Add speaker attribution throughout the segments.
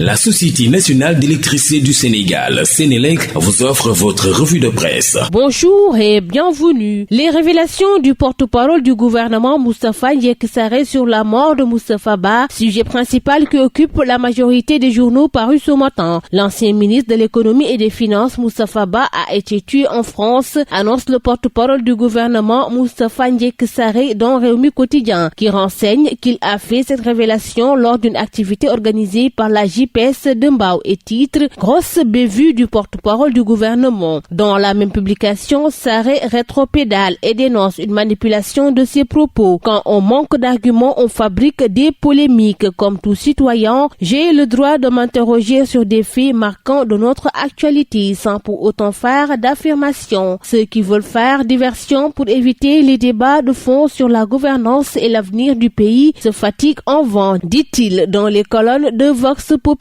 Speaker 1: La Société nationale d'électricité du Sénégal, Sénélec, vous offre votre revue de presse.
Speaker 2: Bonjour et bienvenue. Les révélations du porte-parole du gouvernement Moustapha Ndiéké Sarré sur la mort de Moustapha Ba, sujet principal qui occupe la majorité des journaux parus ce matin. L'ancien ministre de l'économie et des finances Moustapha Ba a été tué en France, annonce le porte-parole du gouvernement Moustapha Ndiéké Sarré dans Réumi Quotidien, qui renseigne qu'il a fait cette révélation lors d'une activité organisée par la JPS de Mbao et titre « Grosse bévue du porte-parole du gouvernement ». Dans la même publication, Sarré rétropédale et dénonce une manipulation de ses propos. Quand on manque d'arguments, on fabrique des polémiques. Comme tout citoyen, j'ai le droit de m'interroger sur des faits marquants de notre actualité sans pour autant faire d'affirmations. Ceux qui veulent faire diversion pour éviter les débats de fond sur la gouvernance et l'avenir du pays se fatiguent en vain, dit-il dans les colonnes de Vox Populi.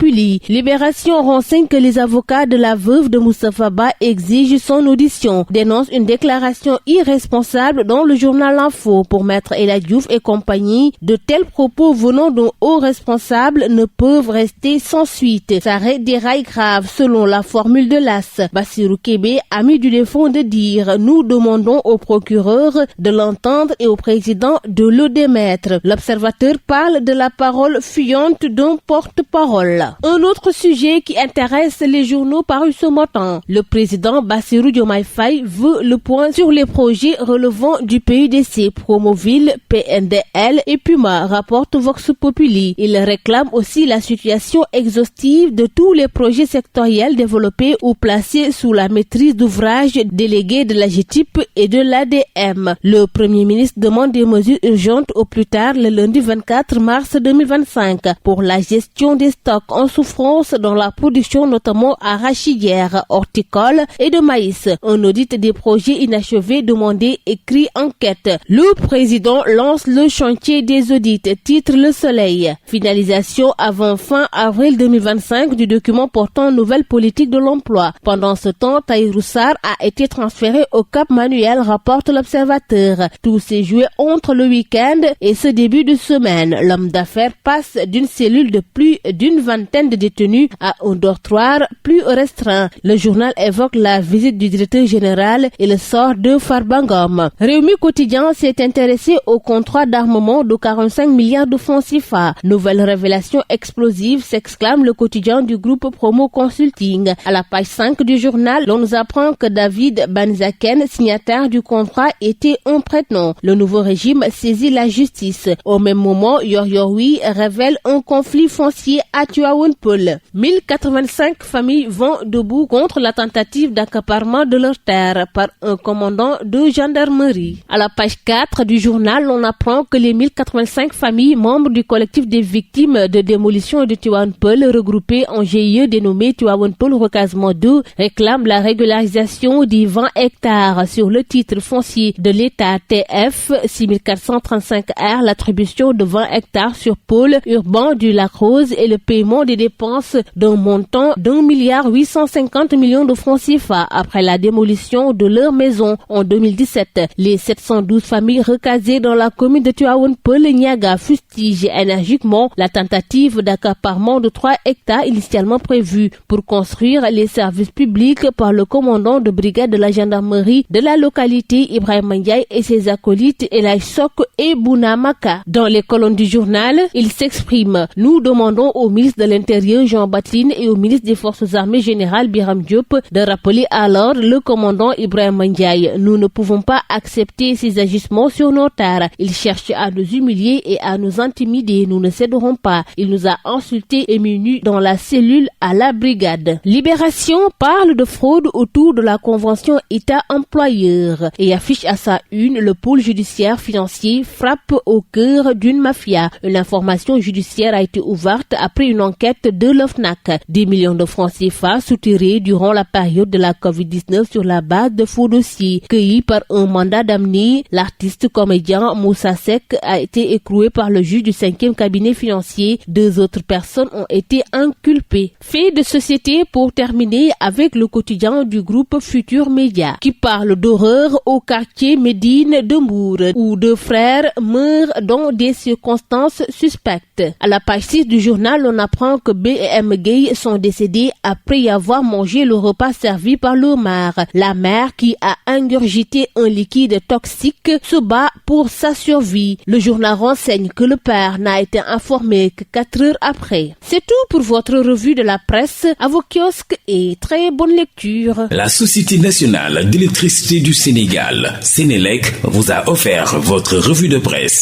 Speaker 2: Libération renseigne que les avocats de la veuve de Moustapha Ba exigent son audition, dénonce une déclaration irresponsable dans le journal L'Info. Pour Maître Ella Diouf et compagnie, de tels propos venant d'un haut responsable ne peuvent rester sans suite. Sarré déraille grave selon la formule de l'AS. Bassirou Kébé, ami du défunt, de dire « Nous demandons au procureur de l'entendre et au président de le démettre ». L'Observateur parle de la parole fuyante d'un porte-parole. Un autre sujet qui intéresse les journaux parus ce matin. Le président Bassirou Diomaye Faye veut le point sur les projets relevant du PUDC, Promoville, PNDL et Puma, rapporte Vox Populi. Il réclame aussi la situation exhaustive de tous les projets sectoriels développés ou placés sous la maîtrise d'ouvrage délégués de la GTIP et de l'ADM. Le Premier ministre demande des mesures urgentes au plus tard le lundi 24 mars 2025 pour la gestion des stocks en souffrance dans la production notamment arachidière, horticole et de maïs. Un audit des projets inachevés demandé écrit enquête. Le président lance le chantier des audits, titre Le Soleil. Finalisation avant fin avril 2025 du document portant nouvelle politique de l'emploi. Pendant ce temps, Tahirou Sarr a été transféré au Cap Manuel, rapporte l'Observateur. Tout s'est joué entre le week-end et ce début de semaine. L'homme d'affaires passe d'une cellule de plus d'une vingtaine de détenus à un dortoir plus restreint. Le journal évoque la visite du directeur général et le sort de Farbangom. Réumi Quotidien s'est intéressé au contrat d'armement de 45 milliards de francs CFA. Nouvelle révélation explosive, s'exclame le quotidien du groupe Promo Consulting. À la page 5 du journal, l'on nous apprend que David Banzaken, signataire du contrat, était un prête-nom. Le nouveau régime saisit la justice. Au même moment, Yor-Yorui révèle un conflit foncier à Tivaouane-Peulh. 1085 familles vont debout contre la tentative d'accaparement de leurs terres par un commandant de gendarmerie. À la page 4 du journal, on apprend que les 1085 familles membres du collectif des victimes de démolition de Tivaouane-Peulh, regroupées en GIE dénommé Tivaouane-Peulh Recasement 2, réclament la régularisation des 20 hectares sur le titre foncier de l'État TF 6435 R, l'attribution de 20 hectares sur pôle urbain du Lac Rose et le paiement des dépenses d'un montant d'1,850 milliard de francs CFA après la démolition de leur maison en 2017. Les 712 familles recasées dans la commune de Tivaouane-Peulh-Niaga fustigent énergiquement la tentative d'accaparement de 3 hectares initialement prévue pour construire les services publics par le commandant de brigade de la gendarmerie de la localité Ibrahima Ndiaye et ses acolytes Elaj Sok et Bounamaka. Dans les colonnes du journal, il s'exprime. Nous demandons au ministre de l'Intérieur Jean Batline et au ministre des Forces armées général Biram Diop de rappeler alors le commandant Ibrahima Ndiaye. Nous ne pouvons pas accepter ces agissements sur nos terres. Il cherche à nous humilier et à nous intimider. Nous ne céderons pas. Il nous a insultés et mis nus dans la cellule à la brigade. Libération parle de fraude autour de la convention État-employeur et affiche à sa une le pôle judiciaire financier frappe au cœur d'une mafia. Une information judiciaire a été ouverte après une enquête de l'OFNAC. Des millions de francs CFA soutirés durant la période de la COVID-19 sur la base de faux dossiers. Cueillis par un mandat d'amener, l'artiste comédien Moussa Seck a été écroué par le juge du 5e cabinet financier. 2 autres personnes ont été inculpées. Fait de société pour terminer avec le quotidien du groupe Futur Média qui parle d'horreur au quartier Médine de Mbour où 2 frères meurent dans des circonstances suspectes. À la page 6 du journal, on apprend apprend que B et M. Gueye sont décédés après y avoir mangé le repas servi par leur mère. La mère, qui a ingurgité un liquide toxique, se bat pour sa survie. Le journal renseigne que le père n'a été informé que 4 heures après. C'est tout pour votre revue de la presse. À vos kiosques et très bonne lecture.
Speaker 1: La Société nationale d'électricité du Sénégal, Sénélec, vous a offert votre revue de presse.